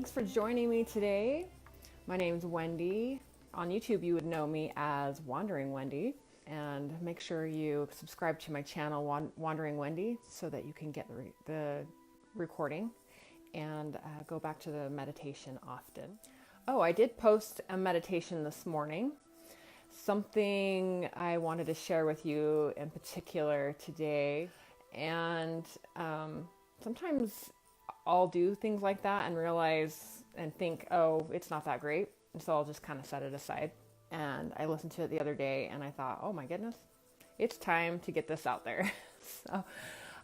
Thanks for joining me today. My name's Wendy. On YouTube, you would know me as Wandering Wendy. And make sure you subscribe to my channel, Wandering Wendy, so that you can get the recording and go back to the meditation often. Oh, I did post a meditation this morning. Something I wanted to share with you in particular today. And sometimes I'll do things like that and realize and think, oh, it's not that great. And so I'll just kind of set it aside. And I listened to it the other day and I thought, oh my goodness, it's time to get this out there. So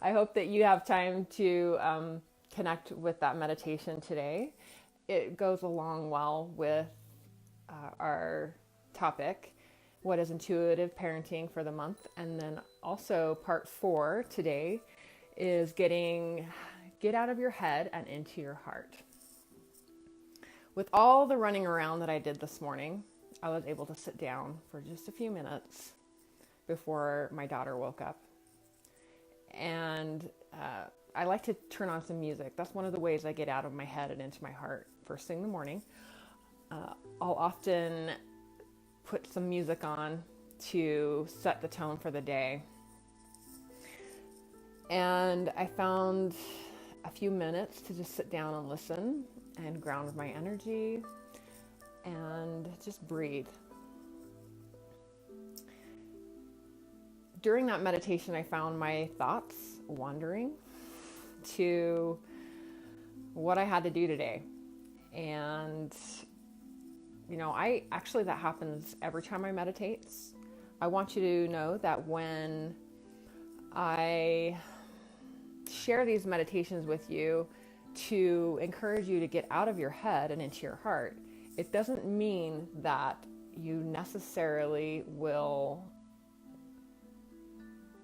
I hope that you have time to connect with that meditation today. It goes along well with our topic, what is intuitive parenting for the month. And then also part 4 today is get out of your head and into your heart. With all the running around that I did this morning, I was able to sit down for just a few minutes before my daughter woke up. And I like to turn on some music. That's one of the ways I get out of my head and into my heart first thing in the morning. I'll often put some music on to set the tone for the day. And I found a few minutes to just sit down and listen and ground my energy and just breathe. During that meditation, I found my thoughts wandering to what I had to do today. And, that happens every time I meditate. I want you to know that when I share these meditations with you to encourage you to get out of your head and into your heart, it doesn't mean that you necessarily will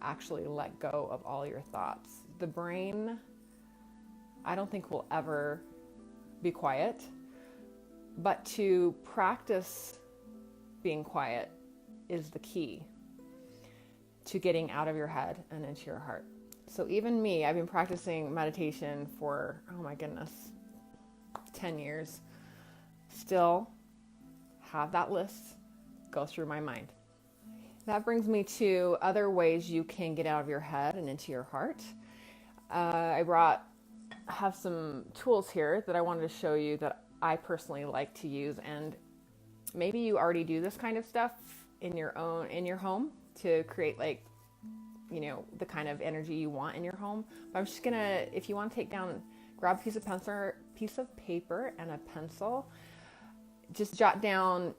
actually let go of all your thoughts. The brain, I don't think will ever be quiet, but to practice being quiet is the key to getting out of your head and into your heart. So even me, I've been practicing meditation for, 10 years. Still have that list go through my mind. That brings me to other ways you can get out of your head and into your heart. I have some tools here that I wanted to show you that I personally like to use, and maybe you already do this kind of stuff in your home to create the kind of energy you want in your home. But I'm just gonna, if you want to grab a piece of paper and a pencil, just jot down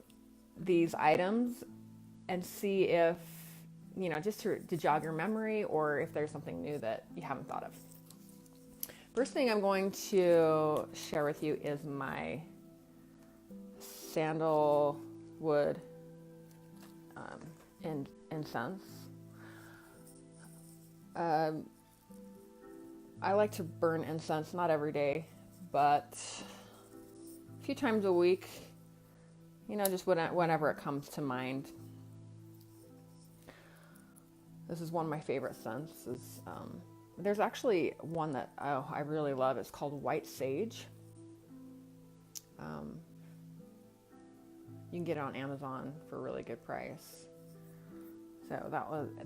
these items and see if, just to jog your memory or if there's something new that you haven't thought of. First thing I'm going to share with you is my sandalwood incense. I like to burn incense, not every day, but a few times a week, just whenever it comes to mind. This is one of my favorite scents. There's actually one that I really love. It's called White Sage. You can get it on Amazon for a really good price. So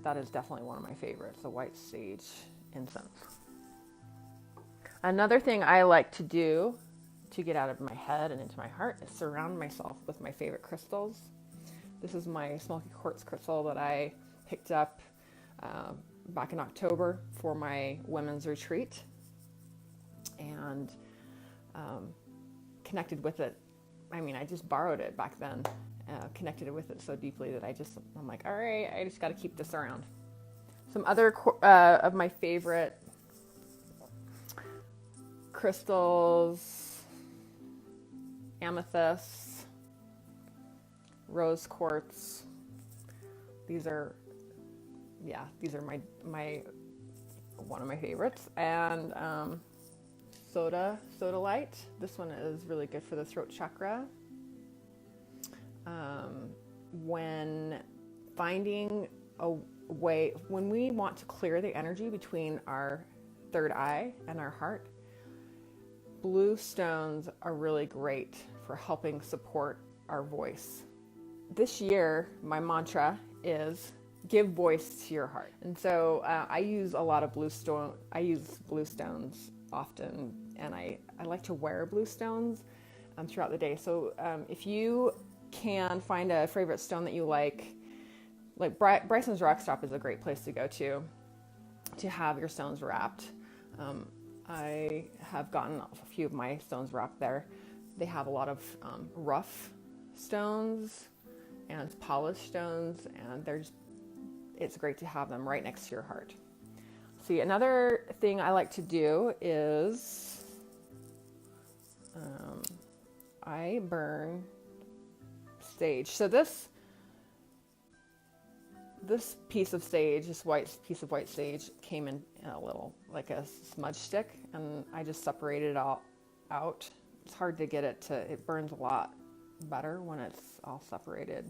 that is definitely one of my favorites, the White Sage incense. Another thing I like to do to get out of my head and into my heart is surround myself with my favorite crystals. This is my smoky quartz crystal that I picked up back in October for my women's retreat, and connected with it. I just borrowed it back then. Connected with it so deeply that I'm like, all right, I just got to keep this around. Some other of my favorite crystals: amethyst, rose quartz. These are my one of my favorites. And sodalite. This one is really good for the throat chakra. When finding a way, when we want to clear the energy between our third eye and our heart, blue stones are really great for helping support our voice. This year, my mantra is give voice to your heart. And so I use a lot of I use blue stones often, and I like to wear blue stones throughout the day. So if you can find a favorite stone that you like Bryson's Rock Stop is a great place to go to have your stones wrapped. I have gotten a few of my stones wrapped there. They have a lot of rough stones and polished stones, and it's great to have them right next to your heart. See, another thing I like to do is I burn sage. So this piece of sage, this piece of white sage, came in a little, like a smudge stick, and I just separated it all out. It's hard to get it burns a lot better when it's all separated.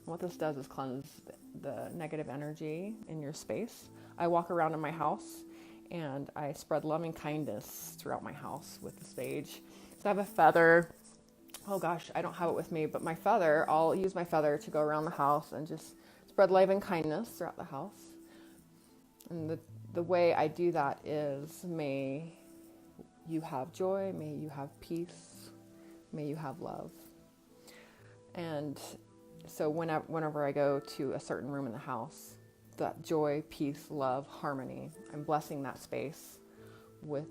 What this does is cleanse the negative energy in your space. I walk around in my house and I spread loving kindness throughout my house with the sage. So I have a feather. Oh gosh, I don't have it with me, but my feather, I'll use my feather to go around the house and just spread love and kindness throughout the house. And the way I do that is, may you have joy, may you have peace, may you have love. And so whenever I go to a certain room in the house, that joy, peace, love, harmony, I'm blessing that space with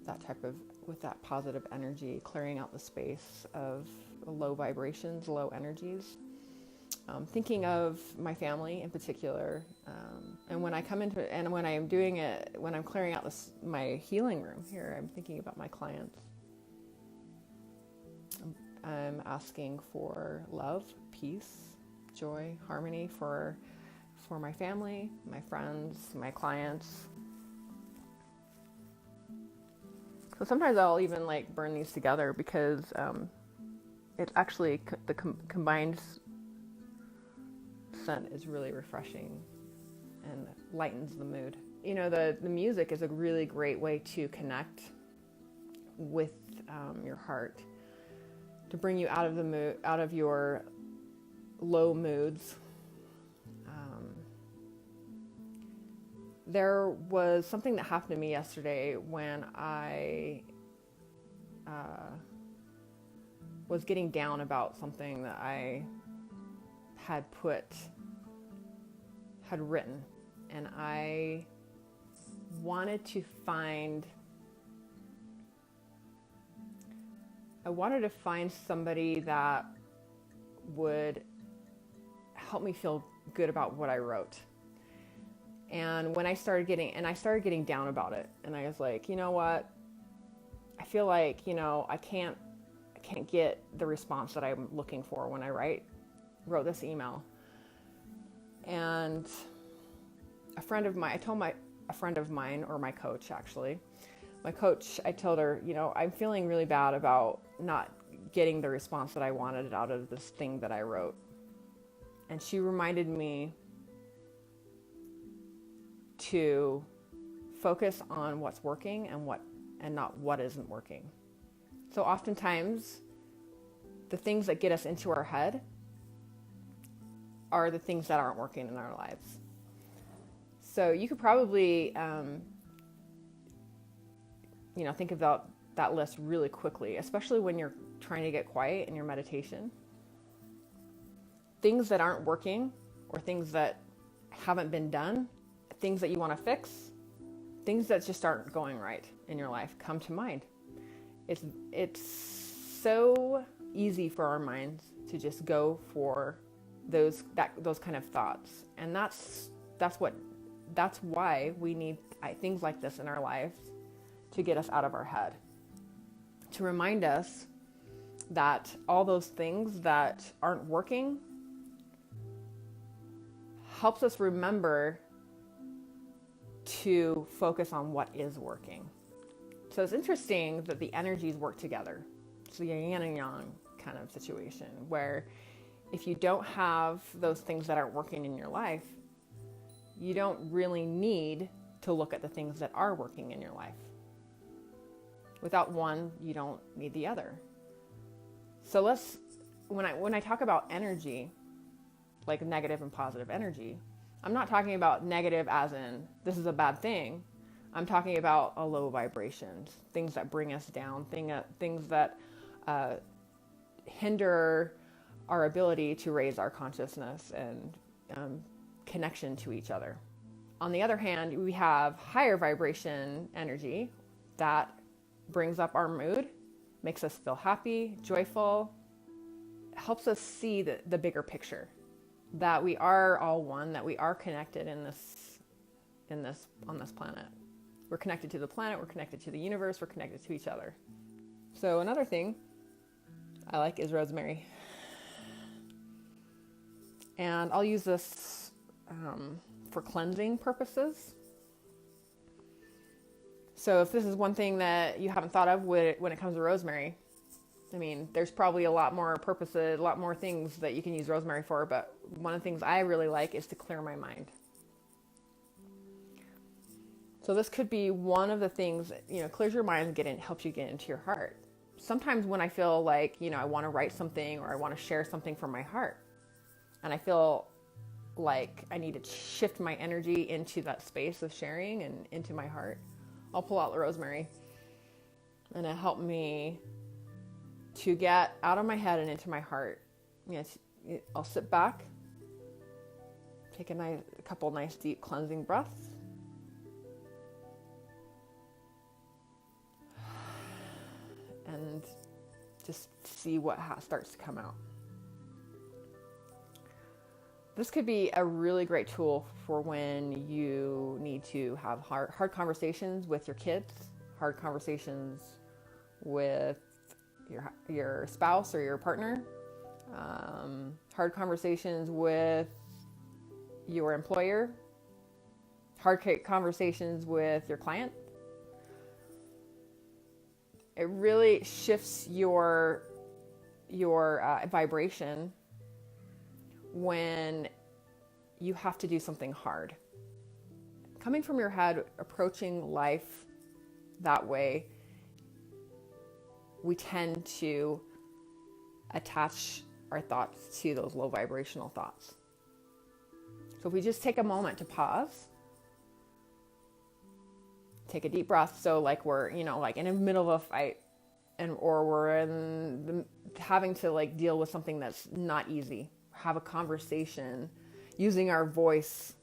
that positive energy, clearing out the space of low vibrations, low energies. Thinking of my family in particular, and when I come into it, and when I am doing it, when I'm clearing out my healing room here, I'm thinking about my clients. I'm asking for love, peace, joy, harmony for my family, my friends, my clients. So sometimes I'll even burn these together because it actually, the combined scent is really refreshing and lightens the mood. You know, the music is a really great way to connect with your heart, to bring you out of your low moods. There was something that happened to me yesterday when I was getting down about something that I had written, and I wanted to find somebody that would help me feel good about what I wrote. And when I started getting down about it, and I was like, you know what? I feel like, I can't get the response that I'm looking for when I wrote this email. And a friend of mine, or my coach actually, I told her, I'm feeling really bad about not getting the response that I wanted out of this thing that I wrote. And she reminded me to focus on what's working and not what isn't working. So oftentimes, the things that get us into our head are the things that aren't working in our lives. So you could probably, think about that list really quickly, especially when you're trying to get quiet in your meditation. Things that aren't working, or things that haven't been done, things that you want to fix, things that just aren't going right in your life come to mind. It's so easy for our minds to just go for those kind of thoughts, and that's why we need things like this in our lives to get us out of our head, to remind us that all those things that aren't working helps us remember to focus on what is working. So it's interesting that the energies work together. It's the yin and yang kind of situation, where if you don't have those things that aren't working in your life, you don't really need to look at the things that are working in your life. Without one, you don't need the other. So when I talk about energy, like negative and positive energy, I'm not talking about negative as in this is a bad thing. I'm talking about a low vibrations, things that bring us down, things that hinder our ability to raise our consciousness and connection to each other. On the other hand, we have higher vibration energy that brings up our mood, makes us feel happy, joyful, helps us see the bigger picture, that we are all one, that we are connected on this planet. We're connected to the planet, we're connected to the universe, we're connected to each other. So another thing I like is rosemary. And I'll use this for cleansing purposes. So if this is one thing that you haven't thought of when it comes to rosemary, I mean, there's probably a lot more purposes, a lot more things that you can use rosemary for, but one of the things I really like is to clear my mind. So this could be one of the things, clears your mind and helps you get into your heart. Sometimes when I feel like, I want to write something or I want to share something from my heart, and I feel like I need to shift my energy into that space of sharing and into my heart, I'll pull out the rosemary, and it helped me to get out of my head and into my heart. I'll sit back, take a couple nice deep cleansing breaths, and just see what starts to come out. This could be a really great tool for when you need to have hard conversations with your kids, hard conversations with your spouse or your partner, hard conversations with your employer, hard conversations with your client. It really shifts your vibration when you have to do something hard. Coming from your head, approaching life that way, we tend to attach our thoughts to those low vibrational thoughts. So if we just take a moment to pause, take a deep breath. So like we're, like in the middle of a fight, or we're having to deal with something that's not easy. Have a conversation using our voice,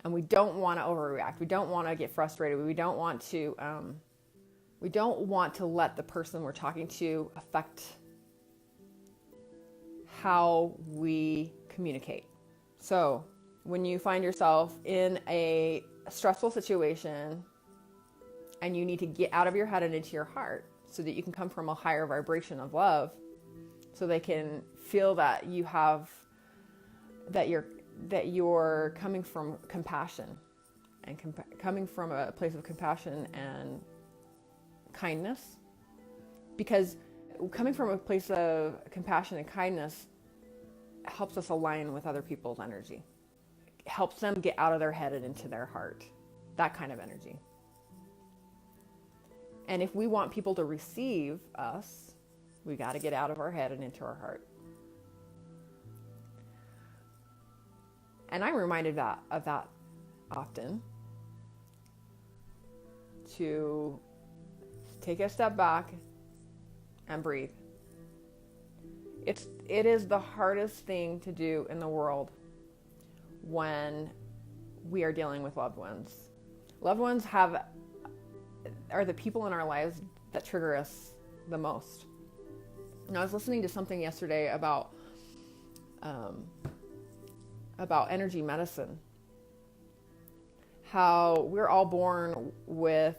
and we don't want to overreact. We don't want to get frustrated. We don't want to let the person we're talking to affect how we communicate. So when you find yourself in a stressful situation and you need to get out of your head and into your heart so that you can come from a higher vibration of love, so they can feel that you're coming from compassion and coming from a place of compassion and kindness, because coming from a place of compassion and kindness helps us align with other people's energy. It helps them get out of their head and into their heart, that kind of energy. And if we want people to receive us, we got to get out of our head and into our heart. And I'm reminded of that often, to take a step back and breathe. It is the hardest thing to do in the world when we are dealing with loved ones. Loved ones are the people in our lives that trigger us the most. And I was listening to something yesterday about energy medicine, how we're all born with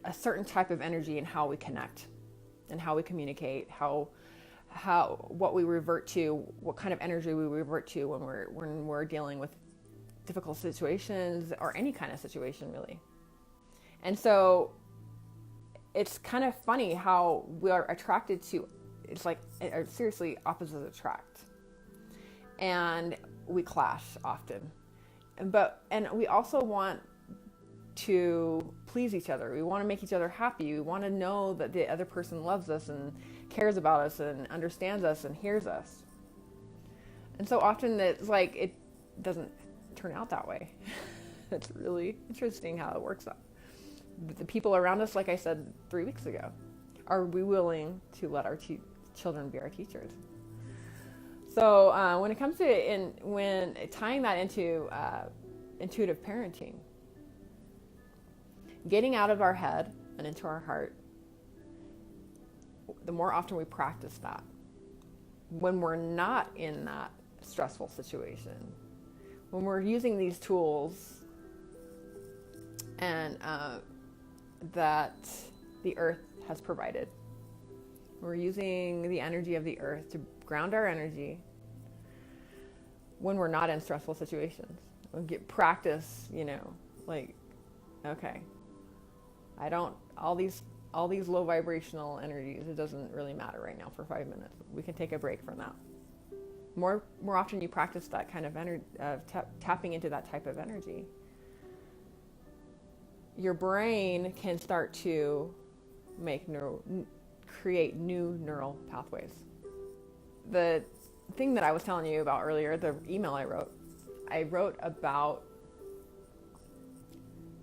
a certain type of energy and how we connect and how we communicate, what we revert to, what kind of energy we revert to when we're dealing with difficult situations or any kind of situation, really. And so it's kind of funny how we are attracted to, it's like seriously opposites attract. And we clash often. And we also want to please each other. We want to make each other happy. We want to know that the other person loves us and cares about us and understands us and hears us. And so often it's like it doesn't turn out that way. It's really interesting how it works out. The people around us, like I said 3 weeks ago, are we willing to let our children be our teachers? So when it comes to when tying that into intuitive parenting, getting out of our head and into our heart, the more often we practice that, when we're not in that stressful situation, when we're using these tools and that the earth has provided, we're using the energy of the earth to ground our energy when we're not in stressful situations. We'll get practice, like, okay, I don't, all these low vibrational energies, it doesn't really matter right now for 5 minutes. We can take a break from that. More often you practice that kind of energy, tapping into that type of energy, your brain can start to create new neural pathways. The thing that I was telling you about earlier, the email I wrote about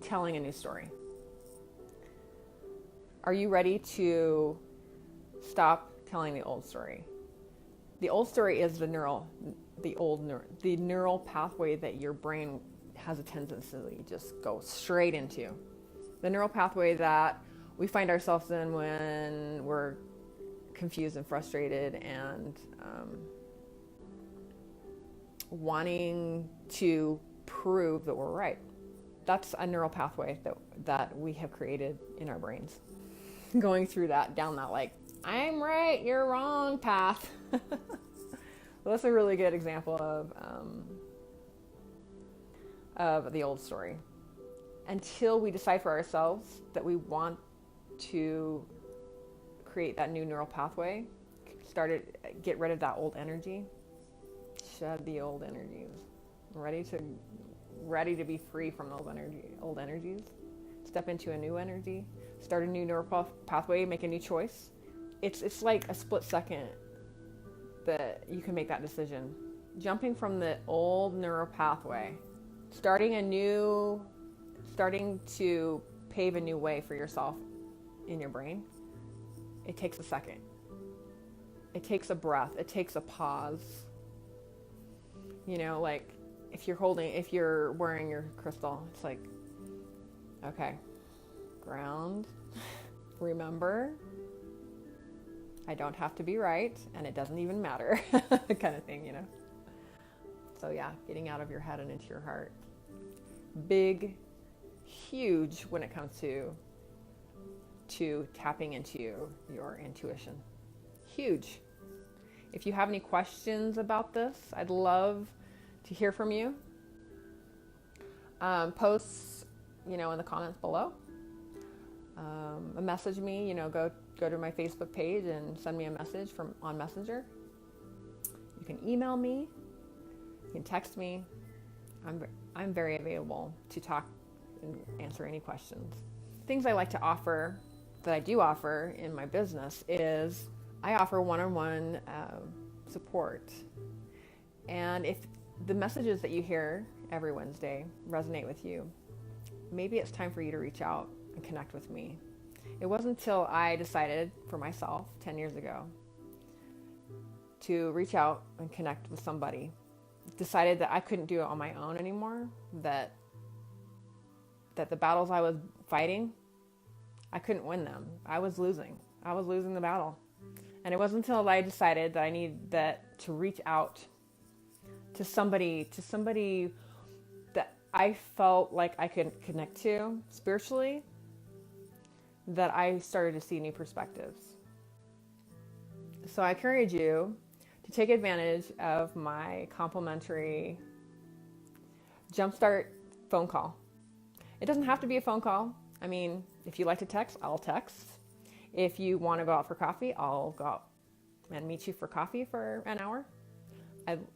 telling a new story. Are you ready to stop telling the old story? The old story is the neural pathway that your brain has a tendency to just go straight into. The neural pathway that we find ourselves in when we're confused and frustrated and wanting to prove that we're right. That's a neural pathway that we have created in our brains. Going through down that like, I'm right, you're wrong path. Well, that's a really good example of the old story. Until we decide for ourselves that we want to create that new neural pathway, get rid of that old energy, shed the old energies, ready to be free from those old energies, step into a new energy, start a new neural pathway, make a new choice. It's like a split second that you can make that decision. Jumping from the old neural pathway, starting to pave a new way for yourself in your brain, it takes a second. It takes a breath. It takes a pause. Like if you're wearing your crystal, it's like, okay, ground, remember, I don't have to be right, and it doesn't even matter, kind of thing, So yeah, getting out of your head and into your heart. Big, huge when it comes to tapping into your intuition. Huge. If you have any questions about this, I'd love to hear from you. Post, in the comments below. Message me, go to my Facebook page and send me a message on Messenger. You can email me. You can text me. I'm very available to talk and answer any questions. Things I like to offer, that I do offer in my business, is I offer one-on-one support. And if the messages that you hear every Wednesday resonate with you, maybe it's time for you to reach out and connect with me. It wasn't until I decided for myself 10 years ago to reach out and connect with somebody, decided that I couldn't do it on my own anymore, that the battles I was fighting, I couldn't win them. I was losing the battle. And it wasn't until I decided that I needed to reach out to somebody that I felt like I could connect to spiritually, that I started to see new perspectives. So I encourage you to take advantage of my complimentary Jumpstart phone call. It doesn't have to be a phone call. I mean, if you like to text, I'll text. If you want to go out for coffee, I'll go out and meet you for coffee for an hour.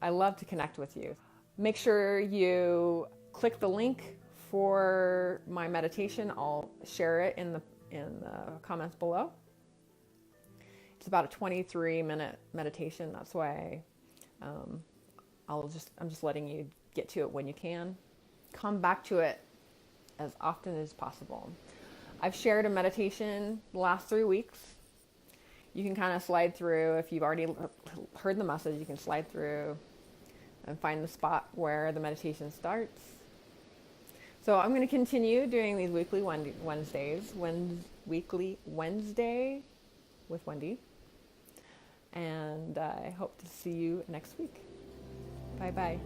I love to connect with you. Make sure you click the link for my meditation, I'll share it in the comments below. It's about a 23-minute meditation. That's why I'm just letting you get to it when you can. Come back to it as often as possible. I've shared a meditation the last 3 weeks. You can kind of slide through. If you've already heard the message, you can slide through and find the spot where the meditation starts. So I'm going to continue doing these weekly Wednesdays, weekly Wednesday with Wendy. And I hope to see you next week. Bye-bye.